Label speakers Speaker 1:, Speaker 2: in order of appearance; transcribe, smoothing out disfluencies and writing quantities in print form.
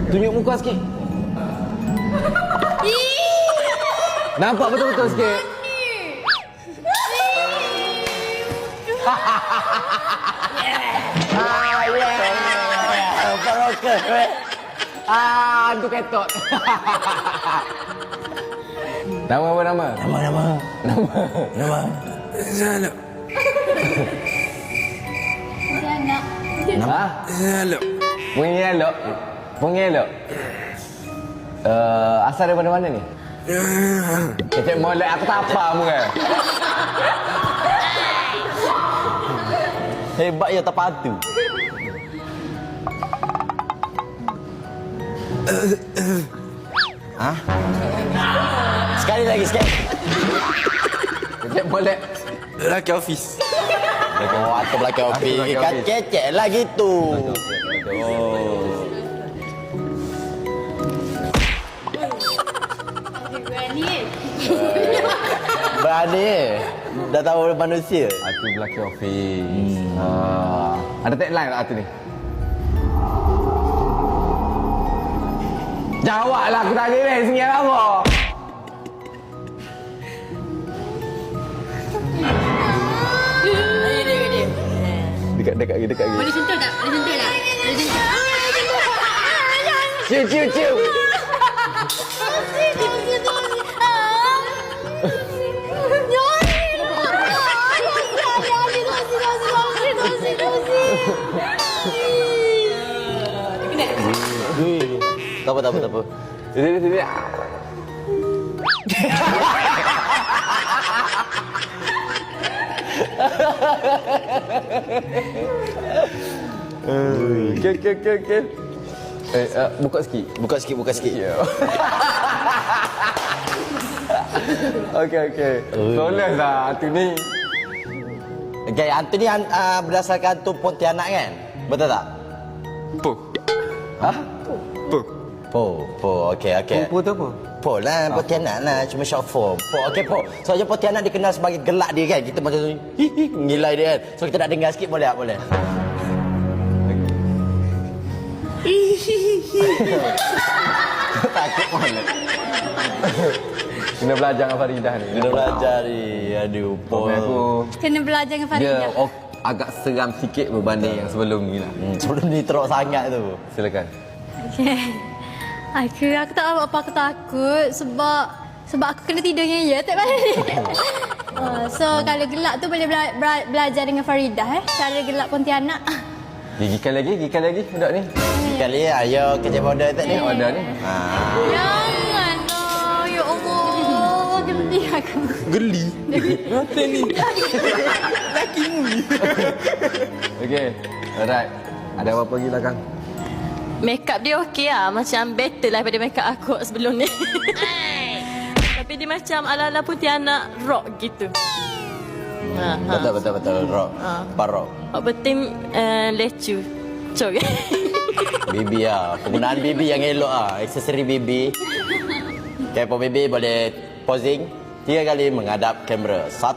Speaker 1: Tunjuk muka sikit. Nampak betul-betul sikit.
Speaker 2: Paroker.
Speaker 1: Hantu ketot. Nama apa nama?
Speaker 2: Nama.
Speaker 3: Salam.
Speaker 1: Ha?
Speaker 3: Salam.
Speaker 1: Pungi elok. Asal daripada mana ni? Cek molek aku tak apa mu kan.
Speaker 2: Hebat ya terpadu. Hah? Sekali lagi.
Speaker 1: Cek molek.
Speaker 3: Laki office.
Speaker 2: Oh, atau belakang ofis.
Speaker 1: Belakang
Speaker 2: Ikan
Speaker 1: ofis.
Speaker 2: kecek lah gitu. Berani. Dah tahu manusia.
Speaker 1: Atu belakang office. Ada tagline tak Atu ni? Jawablah aku tanya ni. Sini apa? Dekat lagi.
Speaker 4: Boleh sentuh tak?
Speaker 1: Cium.
Speaker 2: Tak apa.
Speaker 1: Sini. Okay. Buka sikit.
Speaker 2: Buka sikit.
Speaker 1: Ya. Okey. Tolong lah Atu ni.
Speaker 2: Okay, hantu ni berdasarkan hantu Pontianak kan? Betul tak?
Speaker 3: Po.
Speaker 1: Ha?
Speaker 2: Po. Okey.
Speaker 1: Pupuk tu apa?
Speaker 2: Po lah, Pontianak lah. Cuma short form. Po, okey Po. Soalnya Pontianak dikenal sebagai gelak dia kan. Kita macam ngilai dia kan. So kita nak dengar sikit boleh tak? Boleh.
Speaker 1: Takut mana? Kena belajar dengan Faridah ni.
Speaker 2: Kena belajar ni. Aduh, Po.
Speaker 1: Aku
Speaker 4: Kena belajar dengan
Speaker 1: dia
Speaker 4: Faridah.
Speaker 1: agak seram sikit berbanding yang sebelum ni lah.
Speaker 2: Sebelum ni teruk sangat tu.
Speaker 1: Silakan.
Speaker 4: Okay. Aku tak tahu apa aku takut sebab aku kena tidur ya tak balik. So kalau gelak tu boleh belajar dengan Faridah cara gelak Pontianak.
Speaker 1: Gigikan lagi budak ni.
Speaker 2: Kali ayo kerja modal tak ni?
Speaker 1: Order ni.
Speaker 4: Jangan oh, ya Allah. Geli aku.
Speaker 3: Geli. Mata ni.
Speaker 1: Okey. Alright. Ada apa-apa lagi lah Kang?
Speaker 5: Makeup dia okey lah. Macam better lah daripada makeup aku sebelum ni. Tapi dia macam ala-ala Pontianak rock gitu.
Speaker 2: Betul. Rock. Parok.
Speaker 5: Apa penting lecu. Cok.
Speaker 2: Bibi lah. Penggunaan bibi yang elok lah. Aksesori bibi. Okay, Po bibi boleh posing 3 kali menghadap kamera. 1,